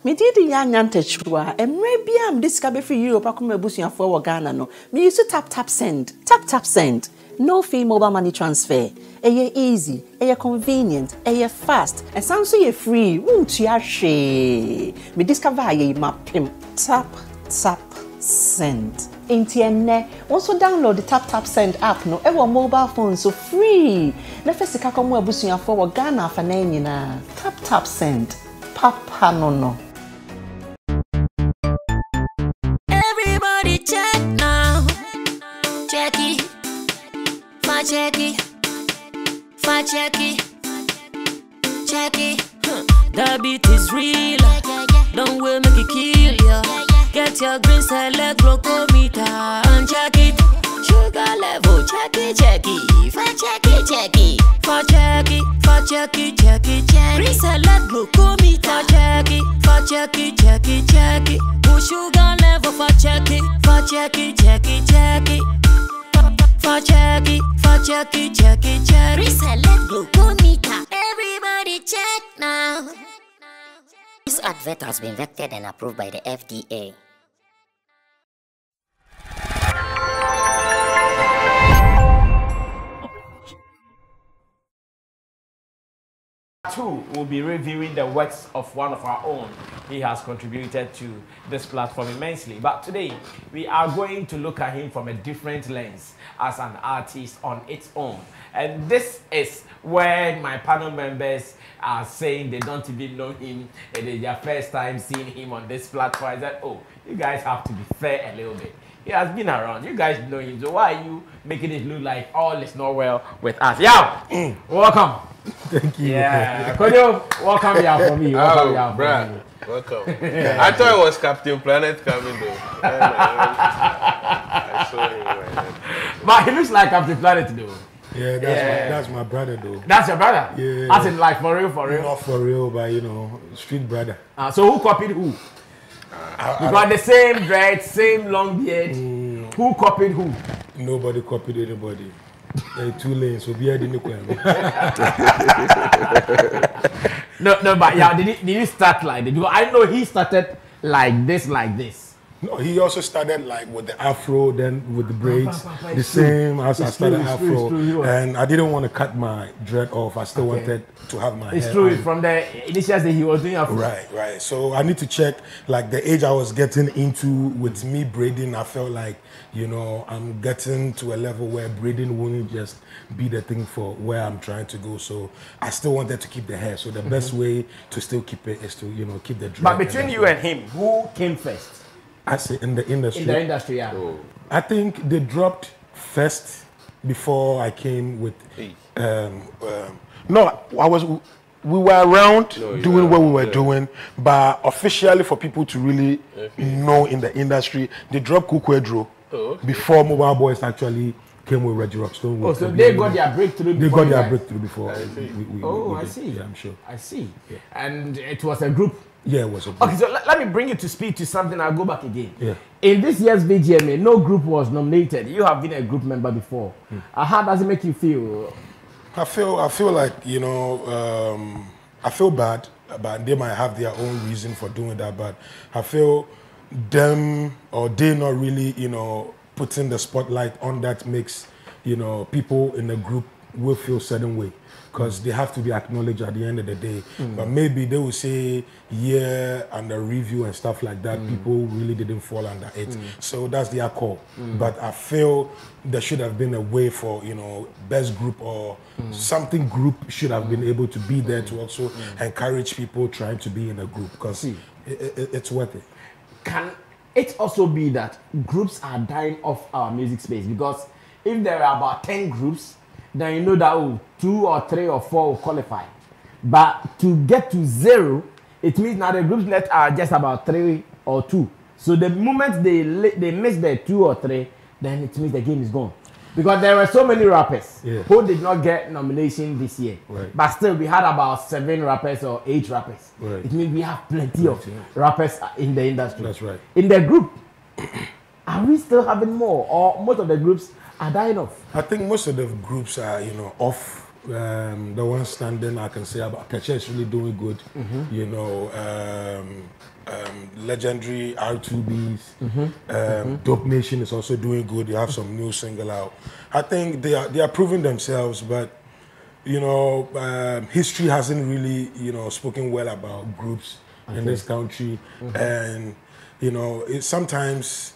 Me did the young antechua, and maybe I'm discovered for you, Pacoma Busia for Ghana. No, me used to tap send, tap send. No fee mobile money transfer. Aye easy, aye convenient, aye fast, and sounds so ye free. Won't you she? Me discover ye map him. Tap send. Intienne, also download the tap send app. No, ever mobile phone so free. Never see Kakomo Busia for Ghana for na. Tap send. Papa no. Everybody check now. Check it. Check it. The beat is real. Don't wait, make it kill ya. Get your green select glucometer and check it. Sugar level, check it. Check it. Green select glucometer. Check it. Push sugar level for check it. Reselect glucometer. Everybody check now. This advert has been vetted and approved by the FDA. Two will be reviewing the works of one of our own. He has contributed to this platform immensely. But today, we are going to look at him from a different lens as an artist on its own. And this is where my panel members are saying they don't even know him. It is their first time seeing him on this platform. I said, oh, you guys have to be fair a little bit. He has been around. You guys know him. So why are you making it look like all is not well with us? Yeah, welcome. Thank you. Yeah, Kodio, welcome here for me. Welcome here, Brad. Welcome. I thought it was Captain Planet coming though. I saw him right now. But he looks like Captain Planet though. Yeah, that's my brother though. That's your brother? Yeah. As in like for real? Not for real, but you know, street brother. So who copied who? You got the same dread, same long beard. Who copied who? Nobody copied anybody. Two lanes, so beard in the corner. No, but yeah, did he start like that? Because I know he started like this. No, he also started like with the afro, then with the braids, the same as I started afro. And I didn't want to cut my dread off. I still wanted to have my hair. It's true. From the initial day he was doing afro. Right. So I need to check like the age I was getting into with me braiding. I felt like, you know, I'm getting to a level where braiding wouldn't just be the thing for where I'm trying to go. So I still wanted to keep the hair. So the best way to still keep it is to, you know, keep the dread. But between you and him, who came first? I say in the industry. In the industry, yeah. Oh. I think they dropped first before I came with. No, we were around doing what we were doing, but officially for people to really know in the industry, they dropped Kukwedro before Mobile Boys actually came with Reggie Rockstone. Oh, so they got their breakthrough before. They got their breakthrough before. I see. Yeah, I'm sure. I see. Yeah. And it was a group. Yeah, it was a group. Okay, so let me bring you to speed to something. I'll go back again. Yeah. In this year's VGMA, no group was nominated. You have been a group member before. How does it make you feel? I feel like, you know, I feel bad, but they might have their own reason for doing that. But I feel them or they not really, you know, putting the spotlight on that makes, you know, people in the group will feel certain way. Because they have to be acknowledged at the end of the day. But maybe they will say, yeah, under review and stuff like that, people really didn't fall under it. So that's their call. But I feel there should have been a way for, you know, best group or something group should have been able to be there to also encourage people trying to be in a group. Because it's worth it. Can it also be that groups are dying off our music space? Because if there are about 10 groups, then you know that 2 or 3 or 4 will qualify. But to get to 0, it means now the groups left are just about 3 or 2. So the moment they miss the 2 or 3, then it means the game is gone. Because there were so many rappers who did not get nomination this year. Right. But still, we had about 7 rappers or 8 rappers. Right. It means we have plenty of rappers in the industry. That's right. In the group, are we still having more? Or most of the groups are dying off? I think most of the groups are, you know, off. The one standing, I can say about Kacha is really doing good. You know, legendary R2Bs. Dope Nation is also doing good. They have some new single out. I think they are proving themselves, but you know, history hasn't really, you know, spoken well about groups in this country, and you know, it sometimes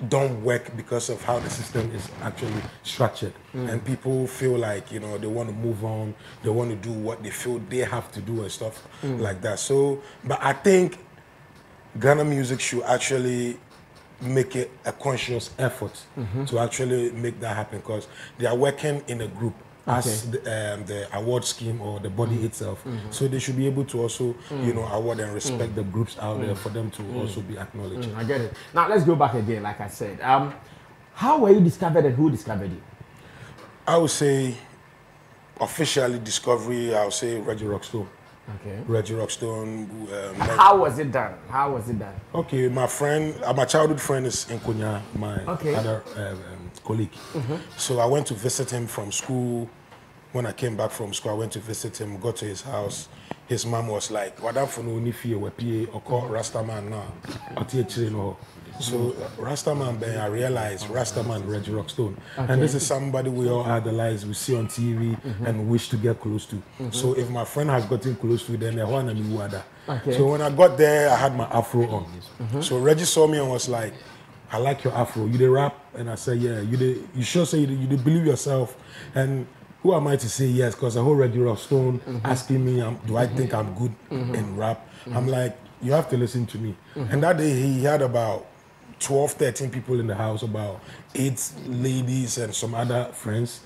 don't work because of how the system is actually structured, and people feel like, you know, they want to move on, they want to do what they feel they have to do and stuff like that. So, but I think Ghana music should actually make it a conscious effort to actually make that happen, because they are working in a group as the award scheme or the body itself. So they should be able to also, you know, award and respect the groups out there for them to also be acknowledged. I get it. Now let's go back again, like I said. How were you discovered and who discovered you? I would say officially discovery, I would say Reggie Rockstone. Okay. Reggie Rockstone. How was it done? How was it done? Okay, my friend, my childhood friend is Nkonya, my other colleague. So I went to visit him from school. When I came back from school, I went to visit him, got to his house. His mom was like, "Wadam for no nifi we PA or call Rastaman now." So Rastaman, I realized Rastaman Reggie Rockstone, and this is somebody we all idolize, we see on TV, and wish to get close to. So if my friend has gotten close to, then I want to be wada. So when I got there, I had my afro on. So Reggie saw me and was like, "I like your afro. You dey rap?" And I said, "Yeah." You sure say you dey believe yourself? And who am I to say yes? Because the whole Reggie Rockstone asking me, do I think I'm good in rap? I'm like, you have to listen to me. And that day he had about 12, 13 people in the house, about 8 ladies and some other friends.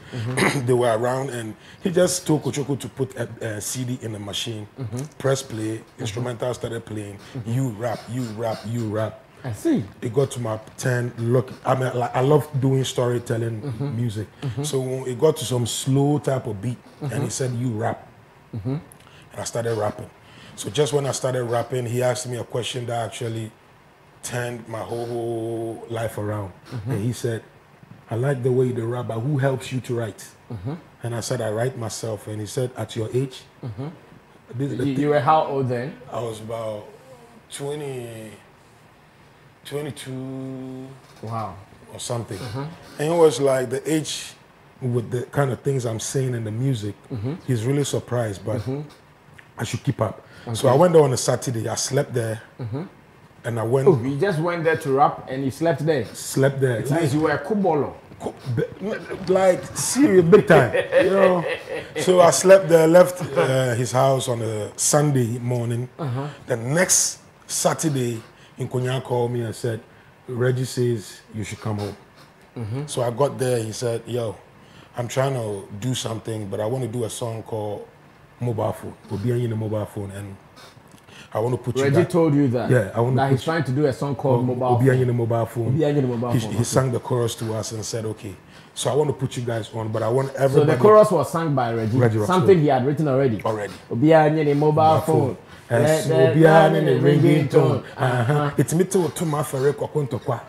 They were around, and he just told Kochoko to put a CD in the machine, press play, instrumental started playing, you rap, you rap, you rap. I see. It got to my turn. Look, I mean, like, I love doing storytelling music. So when it got to some slow type of beat, and he said, "You rap," and I started rapping. So just when I started rapping, he asked me a question that actually turned my whole life around. And he said, "I like the way you rap, but who helps you to write?" And I said, "I write myself." And he said, "At your age?" You were how old then? I was about 22. Wow. Or something. And it was like the age with the kind of things I'm saying in the music, he's really surprised, but I should keep up. So I went there on a Saturday, I slept there, and I went... Oh, you just went there to rap and you slept there? Slept there. It means you were a kubolo. Like, serious, big time, you know. So I slept there, left his house on a Sunday morning. The next Saturday, Nkonya called me and said, "Reggie says you should come home." So I got there, he said, "Yo, I'm trying to do something, but I want to do a song called Mobile Phone. We'll be in the mobile phone, and I want to put Reggie you told you that? Yeah, I want that to he's trying to do a song called Mobile Phone. Phone. In the mobile phone. He sang the chorus to us and said, "Okay, so I want to put you guys on, but I want everybody..." So the chorus was sung by Reggie something he had written already? Obiara in the mobile phone. Obiara in the ringing tone. It's me to my ferret kokontokwa.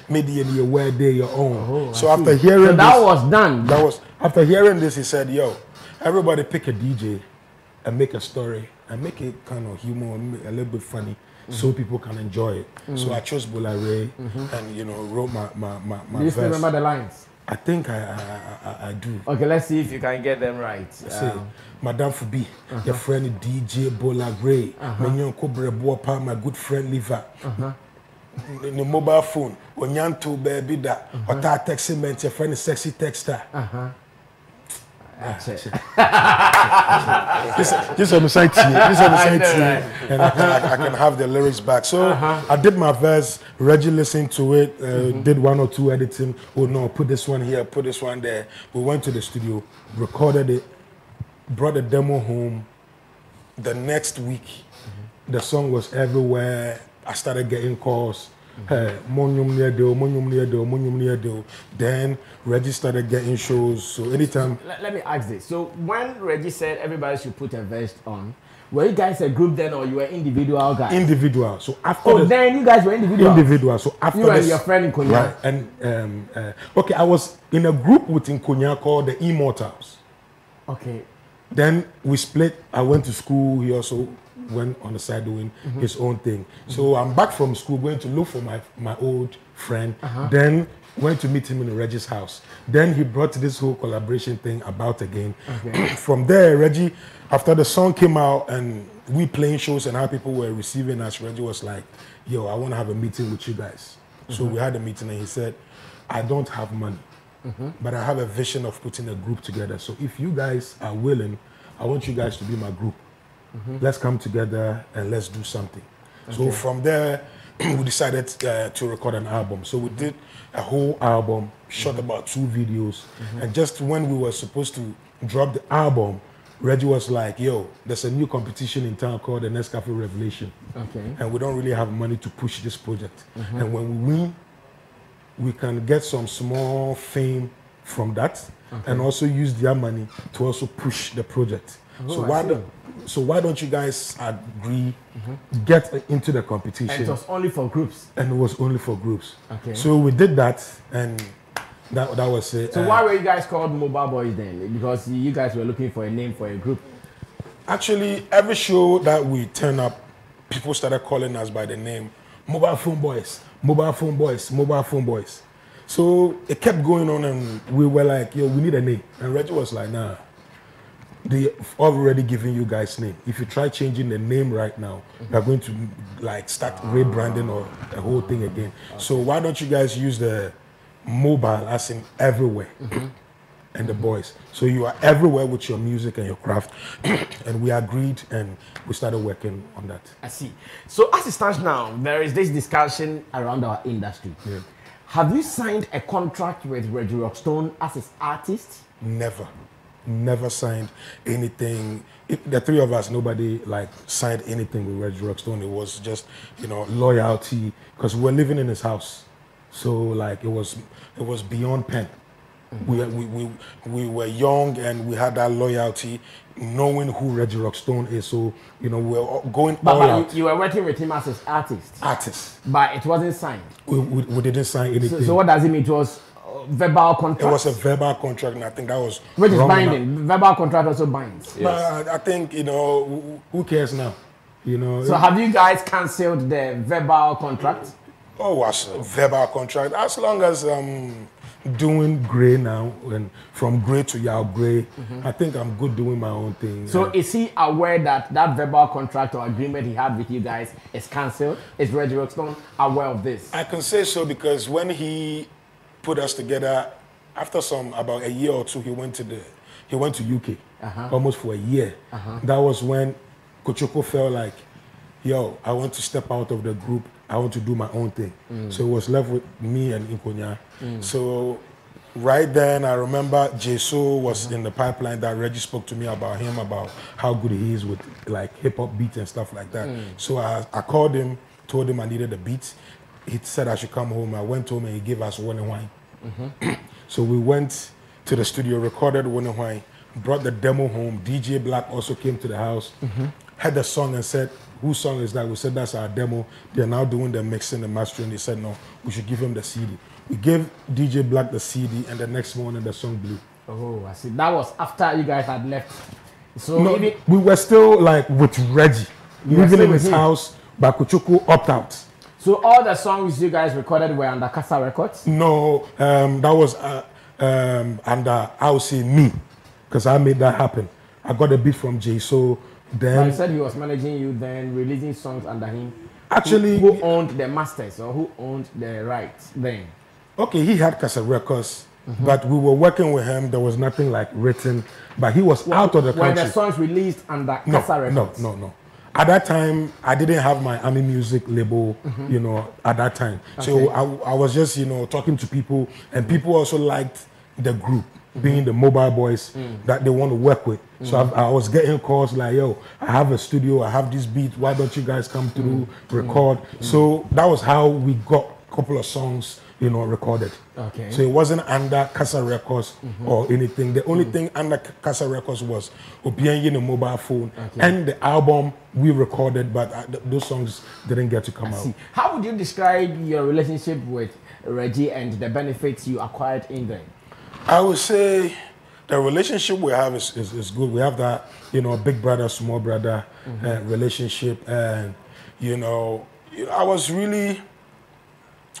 Maybe in your word day your own. So after hearing so that was done. That was after hearing this, he said, "Yo, everybody pick a DJ and make a story and make it kind of humor, a little bit funny, so people can enjoy it." So I chose Bola Ray and, you know, wrote my Do you still remember the lines? I think I do. Okay, let's see if you can get them right. Madame Fubi, your friend DJ Bola Ray, my good friend Liva. In the mobile phone, when you're to baby that, or that texting your friend is sexy texter. That's it. Just on the side and I can have the lyrics back. So I did my verse, Reggie listened to it, did 1 or 2 editing. Oh no, put this one here, put this one there. We went to the studio, recorded it, brought the demo home. The next week, the song was everywhere. I started getting calls. Then Reggie started getting shows. So anytime. Let me ask this. So when Reggie said everybody should put a vest on, were you guys a group then, or you were individual guys? Individual. So after then you guys were individual. Individual. So after you and your friend Nkonya. Right. And okay, I was in a group with Nkonya called the Immortals. Okay. Then we split. I went to school. He also went on the side doing his own thing. So I'm back from school, going to look for my old friend. Then went to meet him in Reggie's house. Then he brought this whole collaboration thing about again. From there, Reggie, after the song came out and we playing shows and how people were receiving us, Reggie was like, yo, I want to have a meeting with you guys. So we had a meeting and he said, I don't have money, but I have a vision of putting a group together. So if you guys are willing, I want you guys to be my group. Let's come together and let's do something. So from there, we decided to record an album. So we did a whole album, shot about 2 videos. And just when we were supposed to drop the album, Reggie was like, yo, there's a new competition in town called the Nescafe Revelation. And we don't really have money to push this project. And when we win, we can get some small fame from that and also use their money to also push the project. So why don't you guys agree, get into the competition? And it was only for groups. And it was only for groups. So we did that, and that was it. So why were you guys called Mobile Boys then? Because you guys were looking for a name for a group. Actually, every show that we turn up, people started calling us by the name Mobile Phone Boys, Mobile Phone Boys, Mobile Phone Boys. So it kept going on, and we were like, yo, we need a name. And Reggie was like, nah, they've already given you guys name. If you try changing the name right now, they're going to like start rebranding or the whole thing again. So why don't you guys use the mobile as in everywhere and the boys? So you are everywhere with your music and your craft. And we agreed and we started working on that. I see. So as it stands now, there is this discussion around our industry. Have you signed a contract with Reggie Rockstone as his artist? Never signed anything. The 3 of us, nobody like signed anything with Reggie Rockstone. It was just, you know, loyalty, because we were living in his house. So like it was beyond pen. We were young and we had that loyalty, knowing who Reggie Rockstone is. So, you know, we were going all out. You were working with him as his artist? Artist. But it wasn't signed? We didn't sign anything. So what does it mean? It was verbal contract? It was a verbal contract, and I think that was which is binding. Verbal contract also binds. Yes. But I think, you know, who cares now? You know. So have you guys cancelled the verbal contract? Oh, what's a verbal contract? As long as doing Grey now, and from Grey to Yao Grey, I think I'm good doing my own thing. So is he aware that that verbal contract or agreement he had with you guys is cancelled? Is Reggie Rockstone aware of this? I can say so, because when he put us together, after about a year or 2, he went to UK almost for a year. That was when Kochoko felt like, yo, I want to step out of the group. I want to do my own thing. So it was left with me and Inkonya. So right then, I remember Jeso was in the pipeline that Reggie spoke to me about him, about how good he is with like hip hop beats and stuff like that. So I called him, told him I needed a beat. He said I should come home. I went home and he gave us One and Wine. So we went to the studio, recorded One and Wine, brought the demo home. DJ Black also came to the house, had the song and said, whose song is that? We said, that's our demo. They're now doing the mixing, the mastering. They said, no, we should give him the CD. We gave DJ Black the CD, and the next morning the song blew. Oh, I see. That was after you guys had left. So no, we were still like with Reggie, living in his house, but Kochoko opted out. So all the songs you guys recorded were under Casa Records? No, that was under, I would say, me, because I made that happen. I got a beat from Jay, so then... But he said he was managing you then, releasing songs under him. Actually... Who owned the masters or who owned the rights then? Okay, he had Casa Records, but we were working with him. There was nothing like written, but he was out of the country. Were the songs released under Casa Records? No. At that time, I didn't have my Army Music label, you know, at that time. Okay. So I was just, you know, talking to people, and people also liked the group, being the Mobile Boys that they want to work with. So I was getting calls like, yo, I have a studio, I have this beat, why don't you guys come through, record? So that was how we got a couple of songs, you know, recorded. Okay. So it wasn't under Casa Records or anything. The only thing under Casa Records was Obianye in a mobile phone and the album we recorded, but those songs didn't get to come out. How would you describe your relationship with Reggie and the benefits you acquired in them? I would say the relationship we have is good. We have that, you know, big brother, small brother relationship. And, you know, I was really,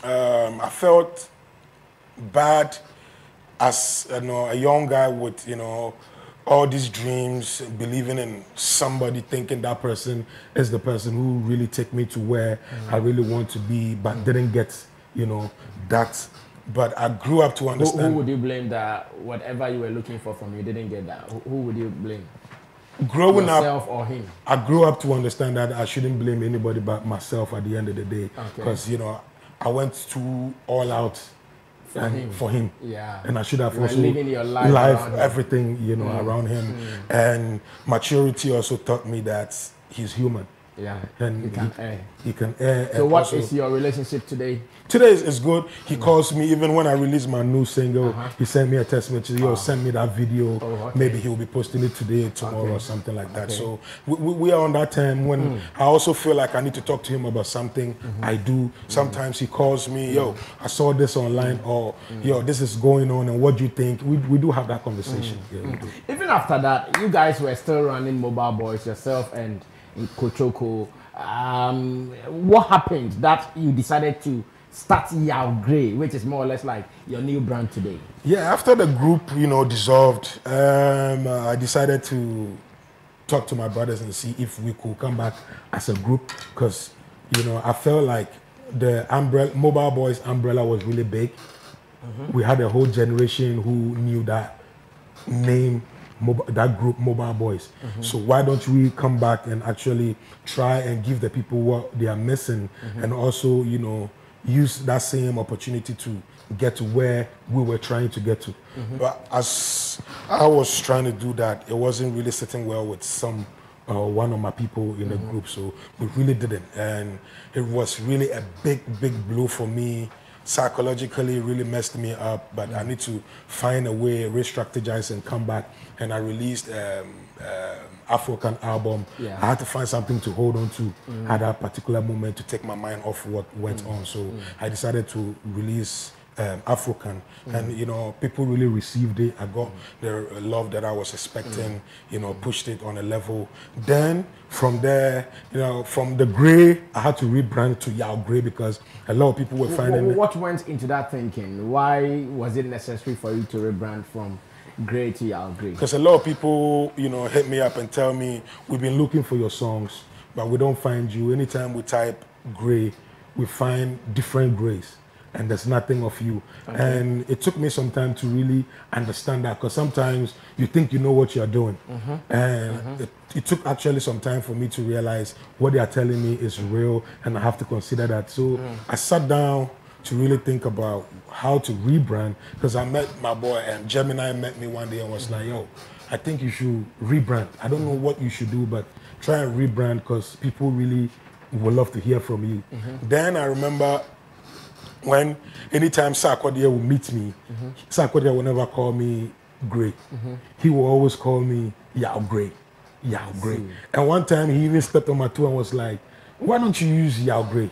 I felt bad as, you know, a young guy with, you know, all these dreams, believing in somebody, thinking that person is the person who really take me to where I really want to be, but didn't get, you know, that. But I grew up to understand. Who would you blame that whatever you were looking for from you didn't get that? Who would you blame? Growing Yourself up, or him? I grew up to understand that I shouldn't blame anybody but myself at the end of the day. Because, you know, I went to all out for him. Yeah. And I should have You were also living your life around him. everything, you know, around him. And maturity also taught me that he's human. Yeah. And you can err. he can err. So and what also, is your relationship today? today is good. He calls me even when I release my new single. He sent me a text message. Yo, send me that video. okay. Maybe he'll be posting it today, tomorrow, or something like that. So we are on that time when I also feel like I need to talk to him about something I do. Sometimes he calls me, yo, I saw this online, or yo, this is going on, and what do you think? We do have that conversation. Yeah, we do. Even after that, you guys were still running Mobile Boys, yourself and Kochoko. What happened that you decided to start Yao Grey, which is more or less like your new brand today? Yeah, after the group, you know, dissolved, I decided to talk to my brothers and see if we could come back as a group, because, you know, I felt like the Mobile Boys umbrella was really big. We had a whole generation who knew that name, that group, Mobile Boys. So why don't we come back and actually try and give the people what they are missing, and also, you know, use that same opportunity to get to where we were trying to get to. But as I was trying to do that, it wasn't really sitting well with one of my people in the group, so we really didn't. And it was really a big blow for me. Psychologically, it really messed me up, but I need to find a way, re-strategize and come back. And I released African album. I had to find something to hold on to at that particular moment to take my mind off what went on. So I decided to release African, and you know, people really received it. I got the love that I was expecting, you know, pushed it on a level. Then from there, you know, from the Grey, I had to rebrand to Yao Grey because a lot of people were finding what went into that thinking? Why was it necessary for you to rebrand from Grey to Yao Grey? Because a lot of people, you know, hit me up and tell me, we've been looking for your songs, but we don't find you. Anytime we type Grey, we find different Greys, and there's nothing of you. And it took me some time to really understand that, because sometimes you think you know what you're doing. And it took actually some time for me to realize what they are telling me is real, and I have to consider that. So I sat down to really think about how to rebrand, because I met my boy, and Gemini met me one day and was like, yo, I think you should rebrand. I don't know what you should do, but try and rebrand, because people really would love to hear from you. Then I remember when anytime Sarkodie will meet me, Sarkodie will never call me Grey. He will always call me Yao Grey. Yao Grey. And one time he even stepped on my toe and was like, why don't you use Yao Grey?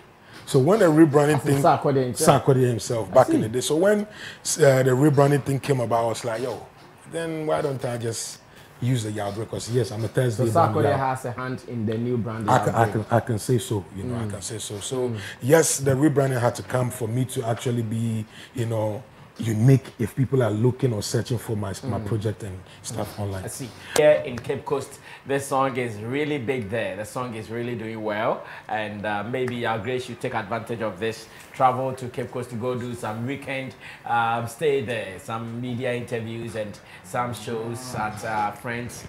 So when the rebranding thing, Sarkodie himself back in the day. So when the rebranding thing came about, I was like, yo, then why don't I just use the Yao Grey? Because yes, I'm a Thursday. So Sarkodie has a hand in the new brand. I can say so, you know, I can say so. So yes, the rebranding had to come for me to actually be, you know, unique if people are looking or searching for my project and stuff online. I see. Here in Cape Coast, this song is really big there. The song is really doing well, and maybe Yao Grey should take advantage of this. Travel to Cape Coast to go do some weekend stay there, some media interviews and some shows at Friends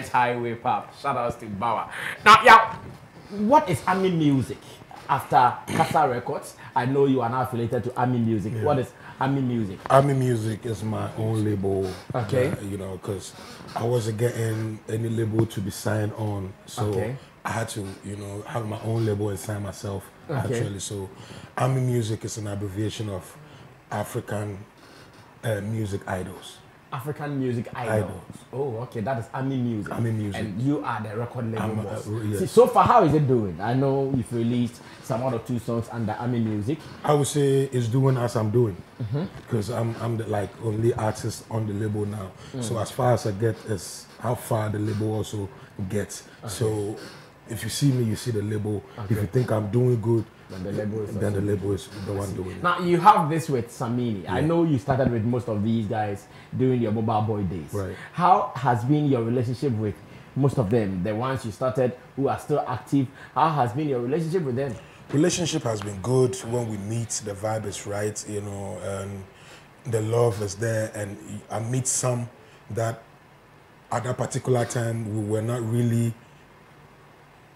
Highway Pub. Shout outs to Bauer. Now, Yao, what is Ami Music? After Casa Records, I know you are now affiliated to Ami Music. What is Ami Music? Ami Music is my own label. Okay. You know, because I wasn't getting any label to be signed on, so I had to, you know, have my own label and sign myself. Actually, so Ami Music is an abbreviation of African music idols. African Music Idols. Oh, okay, that is Army Music. Army Music. And you are the record label boss. Yes. See, so far, how is it doing? I know you've released some other 2 songs under Army Music. I would say it's doing as I'm doing, because I'm the like only artist on the label now. So as far as I get is how far the label also gets. So if you see me, you see the label. If you think I'm doing good, then the label is the one doing it. Now you have this with Samini. I know you started with most of these guys during your Mobile Boy days. Right. How has been your relationship with most of them, the ones you started who are still active? How has been your relationship with them? Relationship has been good. When we meet, the vibe is right, you know, and the love is there. And I meet some that at that particular time we were not really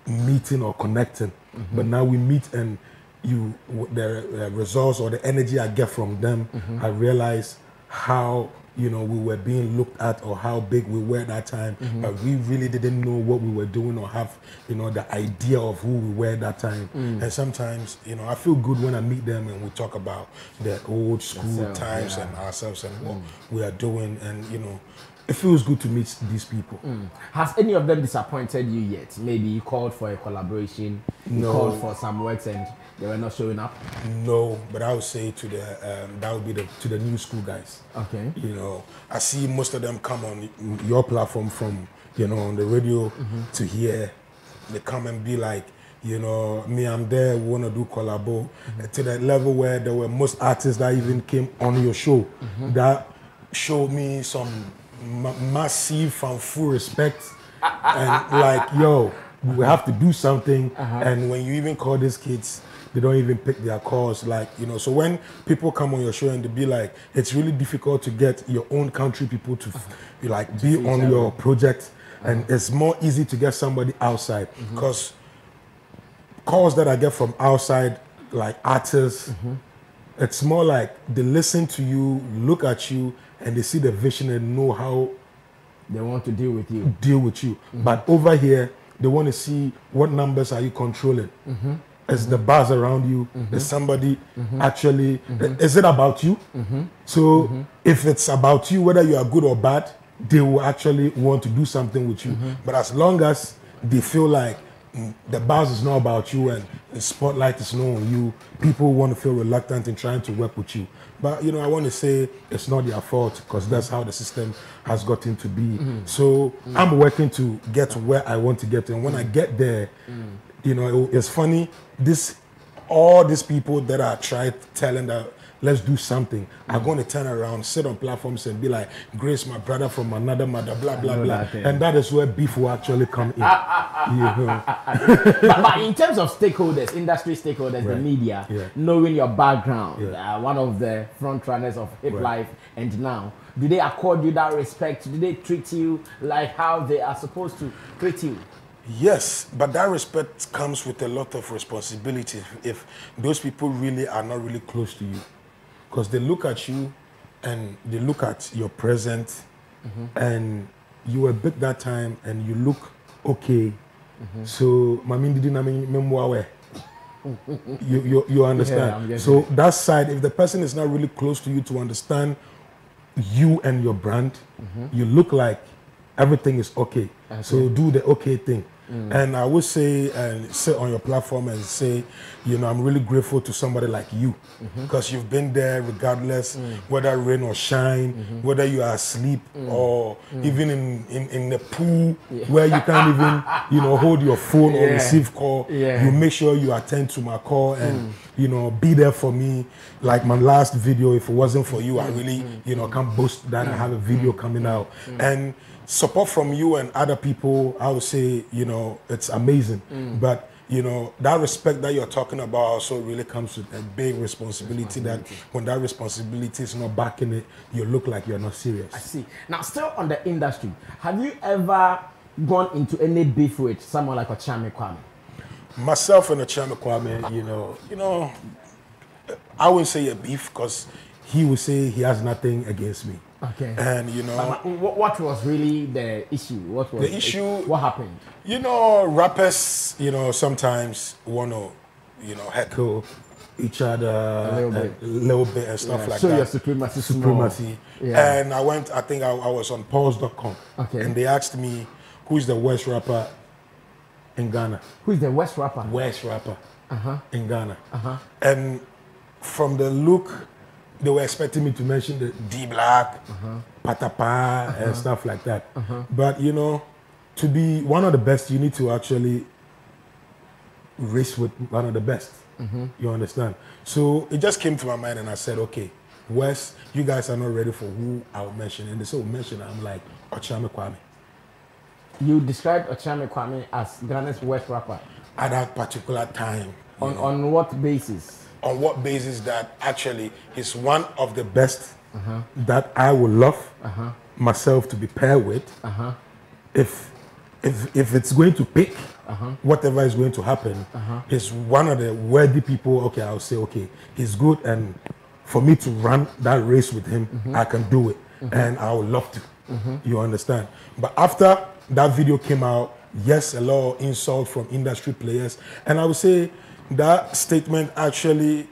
meeting or connecting, but now we meet, and the results or the energy I get from them, I realize how, you know, we were being looked at or how big we were at that time, but we really didn't know what we were doing or have, you know, the idea of who we were at that time. And sometimes, you know, I feel good when I meet them and we talk about the old school times and ourselves and what we are doing, and, you know, it feels good to meet these people. Has any of them disappointed you yet? Maybe you called for a collaboration, you called for some works and they were not showing up? No, but I would say to the that would be to the new school guys. Okay. You know, I see most of them come on your platform from, you know, on the radio to here. They come and be like, you know, me, I'm there, we want to do collabo. To the level where there were most artists that even came on your show that showed me some massive and full respect and like, yo, we have to do something. And when you even call these kids, they don't even pick their calls, like, you know. So when people come on your show and they be like, it's really difficult to get your own country people to like be on your project, and it's more easy to get somebody outside, because calls that I get from outside, like artists, it's more like they listen to you, look at you, and they see the vision and know how they want to deal with you. But over here, they want to see what numbers are you controlling. Is the buzz around you? Is somebody actually, is it about you? So if it's about you, whether you are good or bad, they will actually want to do something with you. But as long as they feel like the buzz is not about you and the spotlight is not on you, people want to feel reluctant in trying to work with you. But, you know, I want to say it's not their fault, because that's how the system has gotten to be. So I'm working to get to where I want to get to. And when I get there, you know, it's funny, all these people that I tried telling that let's do something are going to turn around, sit on platforms and be like, Grace, my brother from another mother, blah, blah, blah. And that is where beef will actually come in. You know? But in terms of stakeholders, industry stakeholders, the media, knowing your background, one of the front runners of hip life and now, do they accord you that respect? Do they treat you like how they are supposed to treat you? Yes, but that respect comes with a lot of responsibility if those people really are not really close to you. Because they look at you and they look at your present, and you were big that time and you look okay. So, you understand? Yeah, so that side, if the person is not really close to you to understand you and your brand, you look like everything is okay. So do the okay thing. And I would say, and sit on your platform and say, you know, I'm really grateful to somebody like you, because you've been there regardless, whether rain or shine, whether you are asleep or even in the pool where you can't even, you know, hold your phone or receive call. You make sure you attend to my call and, you know, be there for me. Like my last video, if it wasn't for you, I really, you know, can't boast that I have a video coming out. And support from you and other people, I would say, you know, it's amazing. But, you know, that respect that you're talking about also really comes with a big responsibility that when that responsibility is not backing it, you look like you're not serious. I see. Now, still on the industry, have you ever gone into any beef with someone like Ochame Kwame? Myself and Ochame Kwame, you know, I wouldn't say a beef, because he would say he has nothing against me. Okay. And, you know, what was really the issue? What was the issue? What happened? You know, rappers, you know, sometimes want to heckle each other a little bit and stuff like show that. Your supremacy. Yeah. And I think I was on pulse.com. Okay. And they asked me, who's the worst rapper in Ghana? Who's the worst rapper? Worst rapper in Ghana. And from the look, they were expecting me to mention the D-Black, Patapa, and stuff like that. But, to be one of the best, you need to actually race with one of the best. You understand? So it just came to my mind and I said, okay, West, you guys are not ready for who I'll mention. And they said, mention, I'm like, Ochame Kwame. You described Ochame Kwame as Ghana's worst rapper? At that particular time. On what basis? On what basis that actually he's one of the best that I would love myself to be paired with. If it's going to pick, whatever is going to happen, he's one of the worthy people. Okay, I'll say, okay, he's good, and for me to run that race with him, I can do it, and I would love to. You understand? But after that video came out, yes, a lot of insult from industry players, and I would say that statement actually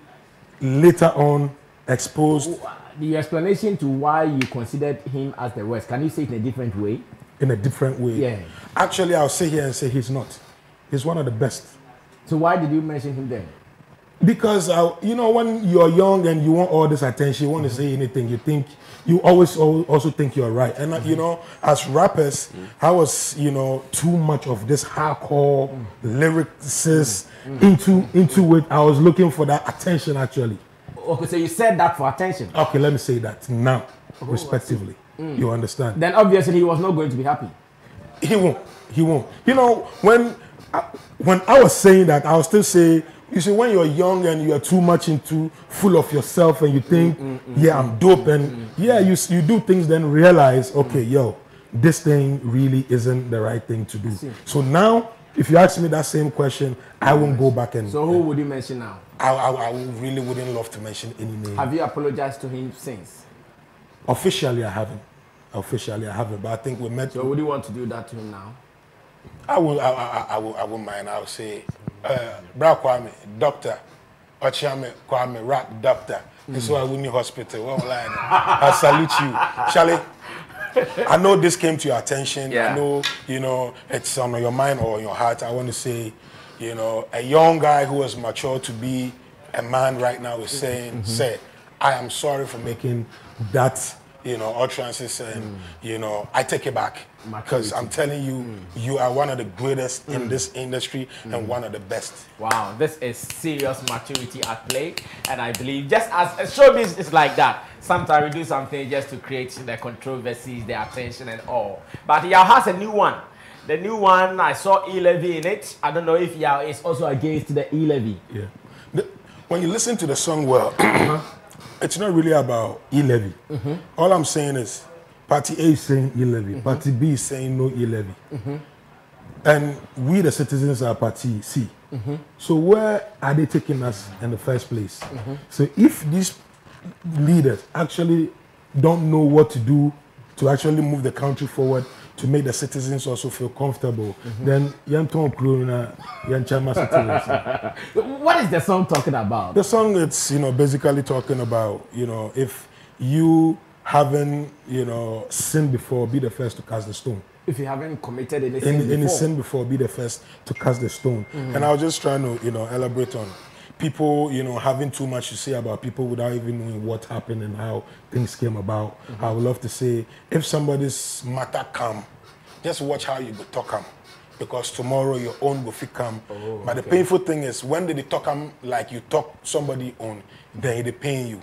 later on exposed the explanation to why you considered him as the worst. Can you say it in a different way? In a different way. Yeah. Actually, I'll say here and say he's not. He's one of the best. So why did you mention him then? Because when you're young and you want all this attention, you want to say anything, you always also think you're right. And as rappers, I was too much of this hardcore lyricist into it. I was looking for that attention actually. Okay, so you said that for attention. Okay, let me say that now, respectively. You understand? Then obviously he was not going to be happy. He won't. When I was saying that, I was still saying, you see, when you're young and you are too much full of yourself and you think, I'm dope, and you do things, then realize, okay, this thing really isn't the right thing to do. So now, if you ask me that same question, I won't go back and... So who would you mention now? I really wouldn't love to mention any name. Have you apologized to him since? Officially, I haven't. But I think we met... So would you want to do that to him now? I wouldn't mind. I would say, Bra Kwame, doctor, Ochame Kwame, rap doctor. This is why we need hospital. I salute you. Charlie, I know this came to your attention. Yeah. I know, it's on your mind or on your heart. I want to say, a young guy who is mature to be a man right now is saying, I am sorry for making that, utterances, and, I take it back. Because I'm telling you, you are one of the greatest in this industry and one of the best. Wow, this is serious maturity at play. And I believe just as showbiz is like that, sometimes we do something just to create the controversies, the attention and all. But Yao has a new one. The new one, I saw E-Levy in it. I don't know if Yao is also against the E-Levy. Yeah. When you listen to the song well, it's not really about E-Levy. All I'm saying is, Party A is saying E-Levy, Party B is saying no E-Levy. And we, the citizens, are Party C. So where are they taking us in the first place? So if these leaders actually don't know what to do to actually move the country forward, to make the citizens also feel comfortable, then what is the song talking about? The song, it's basically talking about if you haven't sinned before, be the first to cast the stone. If you haven't committed any sin before, be the first to cast the stone. And I was just trying to elaborate on people having too much to say about people without even knowing what happened and how things came about. I would love to say, if somebody's matter come, just watch how you go talk them, because tomorrow your own will come. But the painful thing is, when they talk them like you talk somebody on, then they paying you.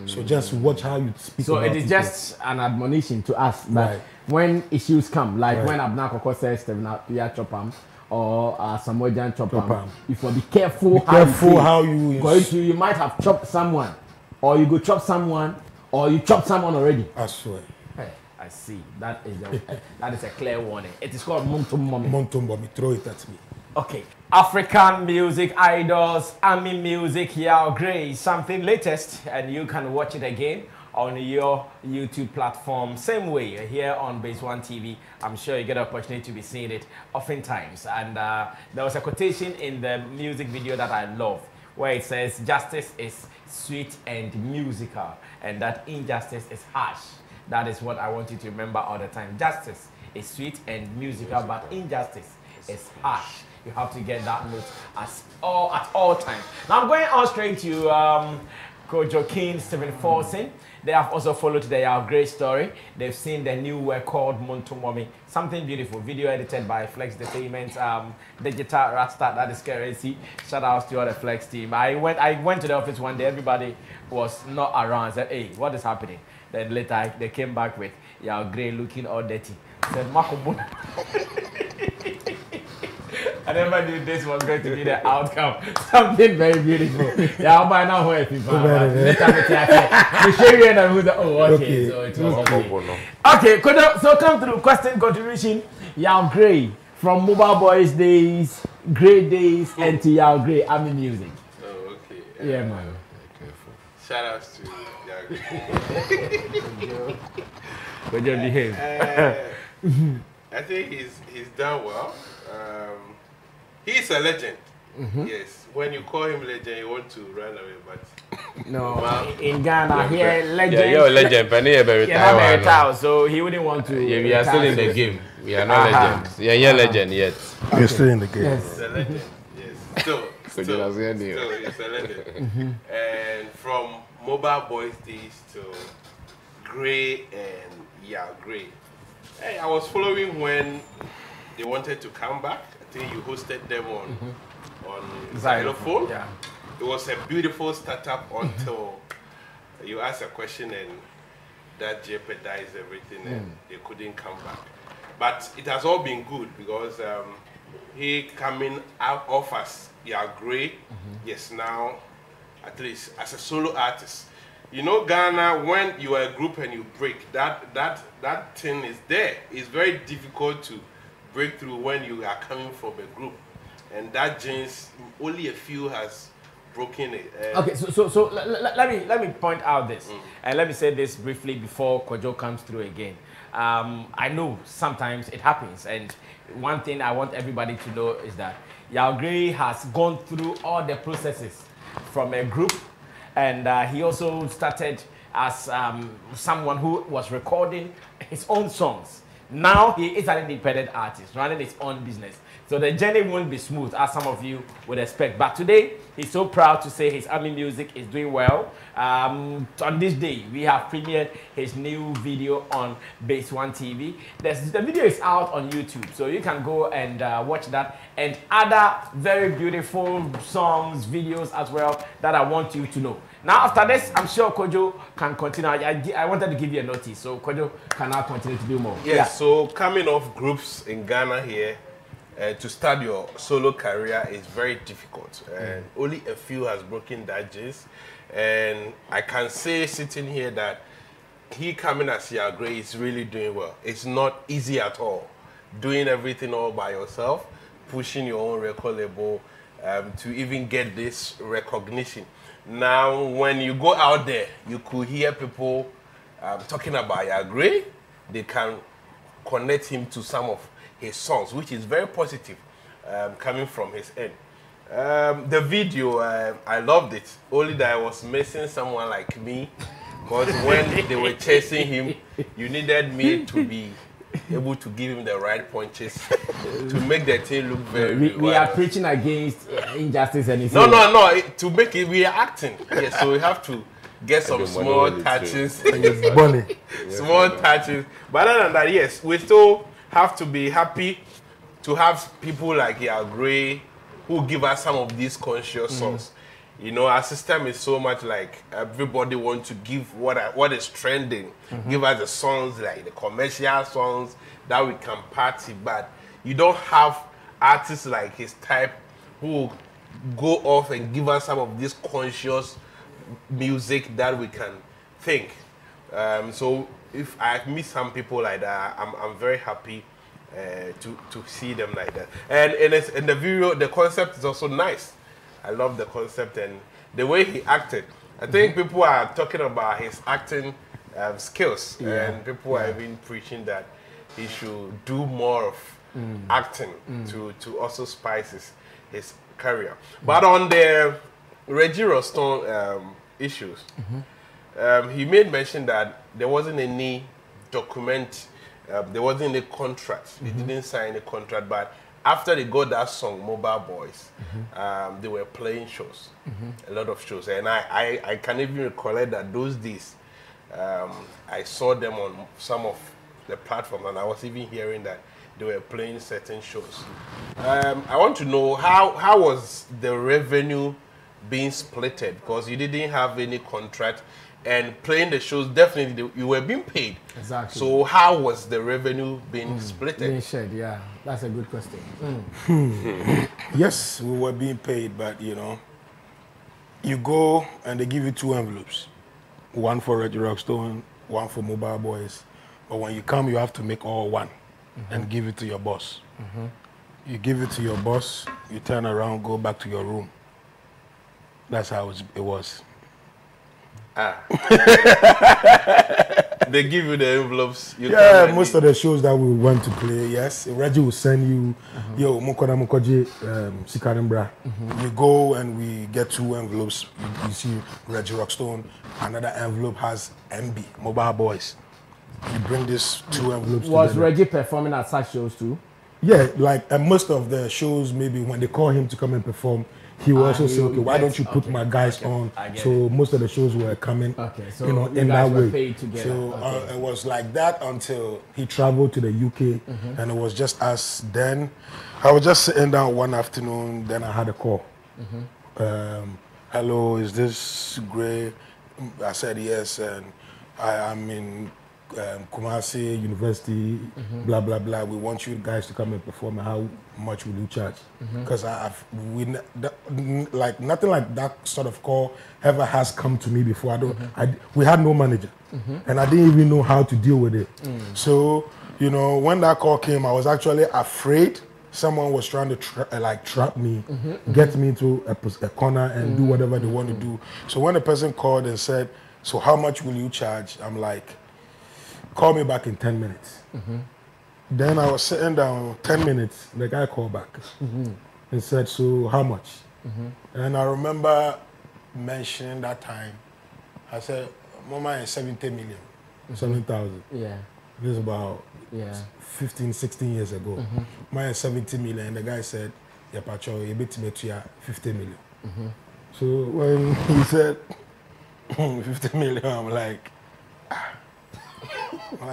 So just watch how you speak. So it is people. Just an admonition to us that when issues come, like when Abna Koko says Stevena Chopam or Samuel Jan Chopam, you will be careful. How you you might have chopped someone, or you go chop someone, or you chop someone already. I swear. Hey, I see. That is a clear warning. It is called Montumbomi. Montumbomi. Throw it at me. Okay. African music idols, Army music, Yao Grace, something latest, and you can watch it again on your YouTube platform. Same way here on Base One TV. I'm sure you get an opportunity to be seeing it oftentimes. And there was a quotation in the music video that I love, where it says, "Justice is sweet and musical, and that injustice is harsh." That is what I want you to remember all the time. Justice is sweet and musical, but injustice is harsh. You have to get that note at all times. Now I'm going on straight to Kojo King, Stephen Forson. They have also followed their great story. They've seen the new work called Montomomi. Something beautiful. Video edited by Flex Entertainment, Digital Rasta, that is currency. Shout out to all the Flex team. I went to the office one day. Everybody was not around. I said, "Hey, what is happening?" Then later they came back with, "You're grey, looking all dirty." I said, "Marco Bono." I never knew this was going to be the outcome. Something very beautiful. Yeah, I'll buy now where people are. Okay, so it was okay, so come through. Question contribution. Yao Gray from Mobile Boys days, great days, and to Yao Gray Army Music. Oh, okay. Yeah, man. Shout outs to Yao Gray. Good job, behave. I think he's done well. He's a legend. Yes. When you call him legend, you want to run away, but no. In Ghana, here legend. Yeah, you're a legend. Penny retired, so he wouldn't want to. Yeah, we are still in the game. We are not legends. Yeah, you're legend yet. We're still in the game. Yes. he's a legend. Yes. Still, he's a legend. And from Mobile Boys days to Gray and Gray. Hey, I was following when they wanted to come back. I think you hosted them on Xylophone. Yeah. It was a beautiful startup until you asked a question and that jeopardized everything and they couldn't come back. But it has all been good because he coming out of us, Gray. Yes, now at least as a solo artist. You know, Ghana, when you are a group and you break, that thing is there. It's very difficult to break through when you are coming from a group. And that genes, only a few has broken it. Okay, so let me point out this. And let me say this briefly before Kojo comes through again. I know sometimes it happens. And one thing I want everybody to know is that Yao Gray has gone through all the processes from a group. And he also started as someone who was recording his own songs. Now he is an independent artist running his own business. So the journey won't be smooth as some of you would expect. But today, he's so proud to say his Army Music is doing well. On this day, we have premiered his new video on Base One TV. The video is out on YouTube, so you can go and watch that. And other very beautiful songs, videos as well that I want you to know. Now, after this, I'm sure Kojo can continue. I wanted to give you a notice, so Kojo can now continue to do more. Yes, yeah. So coming off groups in Ghana here, to start your solo career is very difficult. And only a few has broken that jinx. And I can say sitting here that he coming as Yao Gray is really doing well. It's not easy at all. Doing everything all by yourself, pushing your own record label to even get this recognition. Now, when you go out there, you could hear people talking about Yao Gray. They can connect him to some of his songs, which is very positive coming from his end. The video, I loved it. Only that I was missing someone like me, because when they were chasing him, you needed me to be able to give him the right punches to make the thing look very we are preaching against injustice and no, to make it, we are acting. Yes, so we have to get some small touches. Small touches. But other than that, yes, we still have to be happy to have people like Yao Gray who give us some of these conscious songs. You know, our system is so much like everybody wants to give what is trending. Give us the songs like the commercial songs that we can party, but you don't have artists like his type who go off and give us some of this conscious music that we can think. So if I meet some people like that, I'm very happy to see them like that. And in the video, the concept is also nice. I love the concept and the way he acted. I think people are talking about his acting skills, and people are even preaching that he should do more of acting to also spice his career. But on the Reggie Roston issues, he made mention that there wasn't any document, there wasn't any contract. He didn't sign a contract, but after they got that song, Mobile Boys, they were playing shows, a lot of shows. And I can even recollect that those days, I saw them on some of the platforms, and I was even hearing that they were playing certain shows. I want to know how was the revenue being splitted, because you didn't have any contract, and playing the shows, definitely you were being paid. Exactly. So how was the revenue being splitted? Being shared, yeah. That's a good question. Yes, we were being paid, but you know, you go and they give you 2 envelopes. One for Reggie Rockstone, one for Mobile Boys. But when you come, you have to make all one and give it to your boss. You give it to your boss, you turn around, go back to your room. That's how it was. They give you the envelopes. You Yeah, most of the shows that we went to play, yes. Reggie will send you, yo, Mukoda Mukoji, Sikarimbra. You go and we get 2 envelopes. You see Reggie Rockstone. Another envelope has MB, Mobile Boys. You bring these 2 envelopes Was together. Reggie performing at such shows too? Yeah, like most of the shows, maybe when they call him to come and perform, he will also say, okay, why don't you put my guys on? So most of the shows were coming, so you know, you in guys that were way. paid together. So it was like that until he traveled to the UK, and it was just us. Then I was just sitting down one afternoon, then I had a call. Hello, is this Gray? I said yes, and I am in Kumasi University, blah blah blah. We want you guys to come and perform. How much will you charge? Because like nothing like that sort of call ever has come to me before. We had no manager, and I didn't even know how to deal with it. So you know, when that call came, I was actually afraid someone was trying to trap me, get me to a corner and do whatever they want to do. So when the person called and said, "So how much will you charge?" I'm like, call me back in 10 minutes. Then I was sitting down, 10 minutes, the guy called back and said, so how much? And I remember mentioning that time, I said, Mama is 70 million, 7,000. Yeah. This is about 15, 16 years ago. Mine is 70 million, and the guy said, yeah, Pacho, you bet me to 50 million. So when he said 50 million, I'm like,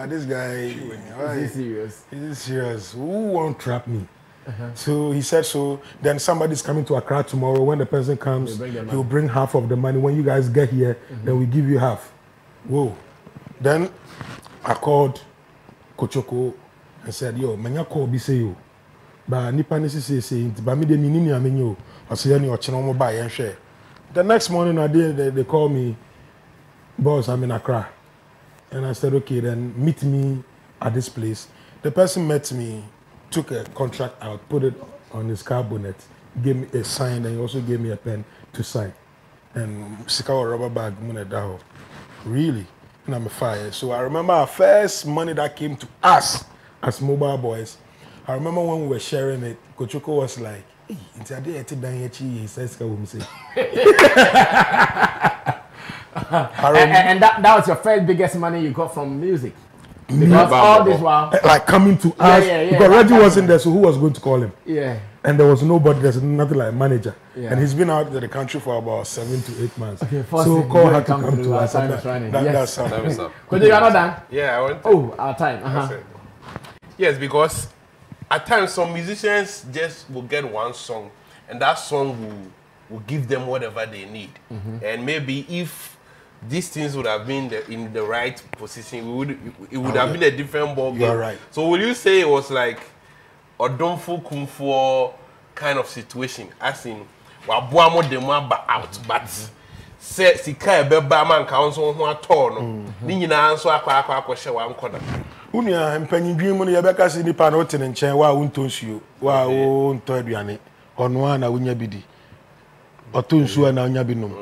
this guy, Is he serious? Is he serious? Who won't trap me? So he said, so then somebody's coming to Accra tomorrow. When the person comes, he'll bring half of the money. When you guys get here, then we give you half. Whoa. Then I called Kochoko and said, yo, manya call be say yo. But nipa nisi say, but me de minini amenyo. I say any ochino buy and share. The next morning they call me, boss, I'm in Accra. And I said, okay, then meet me at this place. The person met me, took a contract out, put it on his car bonnet, gave me a sign, and he also gave me a pen to sign. And Sikawa rubber bag, really? And I'm a fire. So I remember our first money that came to us as Mobile Boys. I remember when we were sharing it, Kochoko was like, hey, he says, and that was your first biggest money you got from music. Because all this while, like coming to us, because Reggie wasn't there, so who was going to call him? Yeah. And there was nobody, there's nothing like manager. And he's been out of the country for about 7 to 8 months. Okay, first so call had to come to us. That's Time is up. Could you not done? Yeah, I want to. Oh, our time. Yes, because at times some musicians just will get one song, and that song will give them whatever they need. And maybe if these things would have been in the right position, it would have been a different ball game. You're right. So will you say it was like a Odonfo Kumfo kind of situation, as in wabuamo demaba out, but say sika beba man council ho ato ni nyina nso akwa hye wa nkoda. Unia mpanyidwin mu no yebeka si nipa na ote ne nchen wa wonto nsuo wa wo nto aduane ono ana wonya bidi oto nsuo na wonya bi nom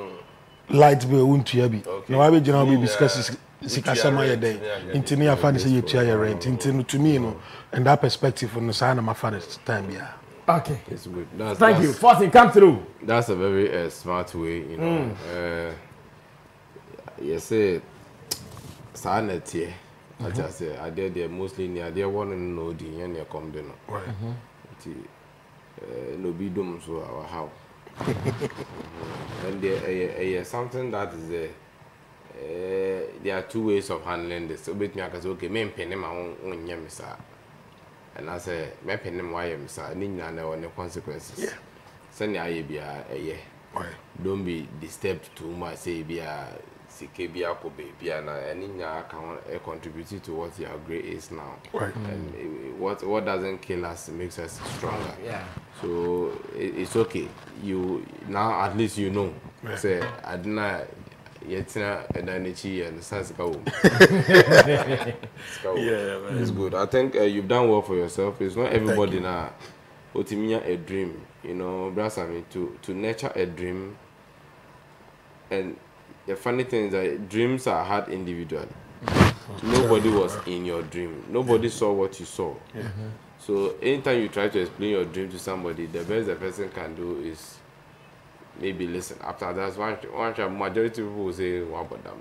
light bill wonto ya bi na wa be gina we discuss sikasema ye day intini ya fani say you tia your rent intini to me no and that perspective on the side of my father's time yeah. Okay, It's good. thank you. Fortune, come through. That's a very smart way, you know. You say, sanity. I just say, I did there mostly near there one and no the and you come there. Right. No be dum so our how. And there something that is there are two ways of handling this. So bet me I can say okay, me penny my own yamisa. And I say, me penny why yamisa. Ni na know the consequences. Yeah. Send ya be a yeah. Right. Don't be disturbed too much. Say be a CKB baby and any can contribute to what your grade is now. Right. And what doesn't kill us makes us stronger. Yeah. So it's okay. You now at least you know. Yeah. Say I didn't yet and the sense go. Yeah, man. It's good. I think you've done well for yourself. It's not everybody now. Otimia a dream, you know, Brasami, to nurture a dream. And the funny thing is that dreams are hard individually. Nobody was in your dream. Nobody saw what you saw. Yeah. So anytime you try to explain your dream to somebody, the best the person can do is maybe listen. After that, one majority of people will say, "What about them?"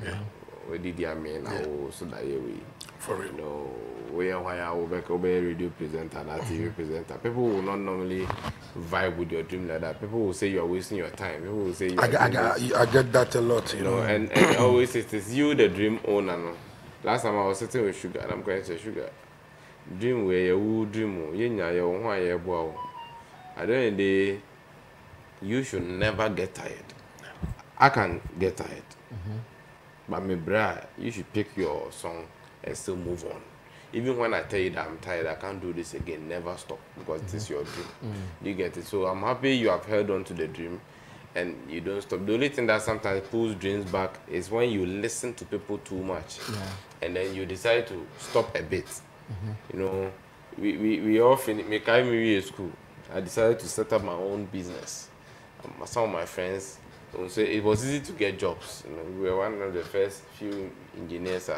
Yeah. What did you mean? So that we, For real. you know, why I will be a radio presenter, and a TV presenter. People will not normally vibe with your dream like that. People will say you are wasting your time. People will say I get that a lot, you know. And always it is you the dream owner. No? Last time I was sitting with Sugar, and I'm going to say, Sugar, dream where you dream, you I don't know, you should never get tired. I can get tired. But my brother, you should pick your song and still move on. Even when I tell you that I'm tired, I can't do this again, never stop, because this is your dream. You get it? So I'm happy you have held on to the dream and you don't stop. The only thing that sometimes pulls dreams back is when you listen to people too much and then you decide to stop a bit. You know, we all finish, me school. I decided to set up my own business. Some of my friends say it was easy to get jobs. You know, we were one of the first few engineers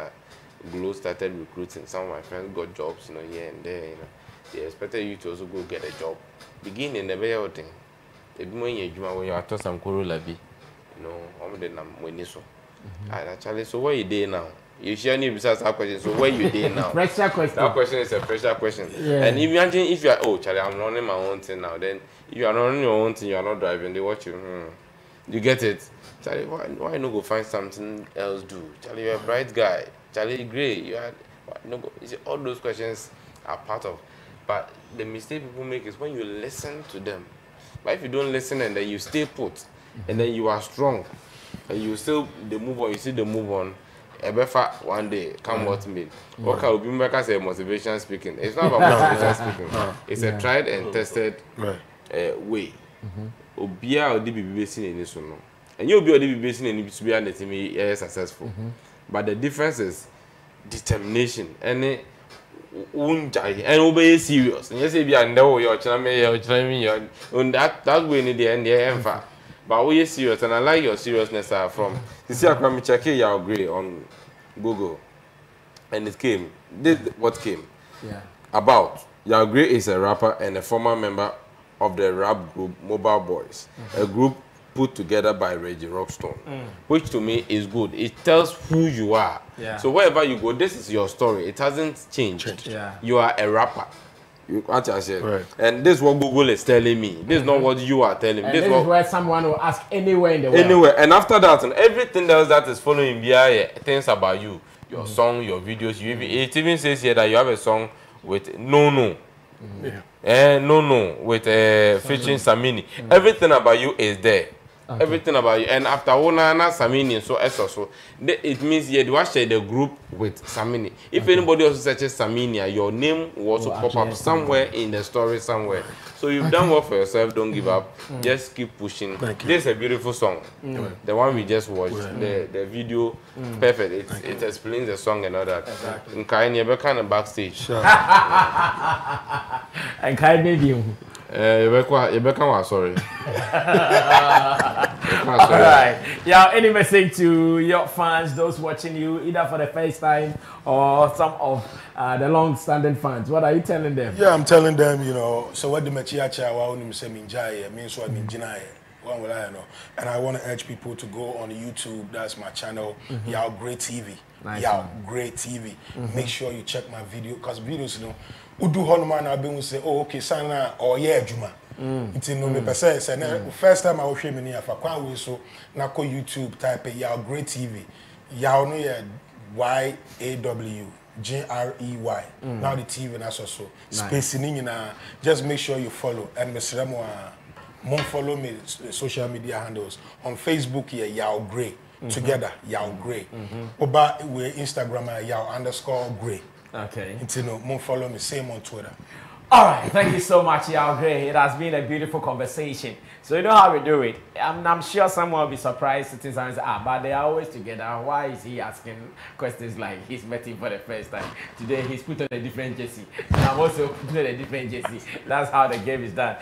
Glow started recruiting. Some of my friends got jobs, you know, here and there. You know, they expected you to also go get a job. Beginning the very thing. When you are taught some Koro Labi, you know, I'm the Weniso. Actually, so where you there now? You share any besides that question. So where you there now? Pressure question. That question is a pressure question. Yeah. And if you are Charlie, I'm running my own thing now. Then if you are running your own thing, you are not driving. They watch you. You get it? Charlie, why not go find something else do? Charlie, you're a bright guy. Charlie, great. You are no go. All those questions are part of. But the mistake people make is when you listen to them. But if you don't listen and then you stay put, and then you are strong, and you still the move on. You see the move on. Ebefa one day come what me. Okay, will be back as a motivation speaking. It's not about motivation speaking. It's a tried and tested way. Obia or be based in this one. And you'll be based in any to be under me successful. But the difference is determination and obey serious. And you say, be under your channel, and that way in the end, the but we are serious, and I like your seriousness from. You see, I come check your agree on Google, and it came. This what came. Yeah. About Yaugre is a rapper and a former member of the rap group Mobile Boys, a group put together by Reggie Rockstone, which to me is good. It tells who you are. Yeah. So wherever you go, this is your story. It hasn't changed. Yeah. You are a rapper. You what I said. Right. And this is what Google is telling me. This is not what you are telling me. And This this is is where someone will ask anywhere in the world. anywhere. And after that, and everything else that is following BIA, things about you, your song, your videos, you even, it even says here that you have a song with No with featuring Samini. Everything about you is there. Okay. Everything about you. And after Onana Samini, so it means you have share the group with Samini. If anybody also searches Samini, your name will also pop up somewhere in the story somewhere. So you've done well for yourself. Don't give up. Just keep pushing. This is a beautiful song. The one we just watched. The video, perfect. It explains the song and all that. Exactly. In kind of backstage. Sure. And kind of you. Sorry. All right. Yeah, any message to your fans, those watching you, either for the first time or some of the long-standing fans? What are you telling them? Yeah, I'm telling them, you know, so what the Machiacha, means what means one will I know. And I want to urge people to go on YouTube. That's my channel, Yao Great TV. Nice Yao one. Great TV. Make sure you check my video, because videos, you know, Udu Honuman, I've been say, oh, okay, Sana, or yeah, Juma. It's in me say, first time I was showing me for Kwan so now go YouTube, type Yao Great TV. Yao no yeah, YAW. GREY. Now the TV that's also spacing in just make sure you follow. And Mr. Mom follow me social media handles on Facebook here Yao Gray together Yao Gray. Oba we Instagram Yao_Gray. Okay. It's mom follow me same on Twitter. All right, thank you so much, Yao Gray. It has been a beautiful conversation. So you know how we do it. I'm sure someone will be surprised sitting and say, but they are always together. Why is he asking questions like he's met him for the first time? Today he's put on a different jersey. And I'm also put on a different jersey. That's how the game is done.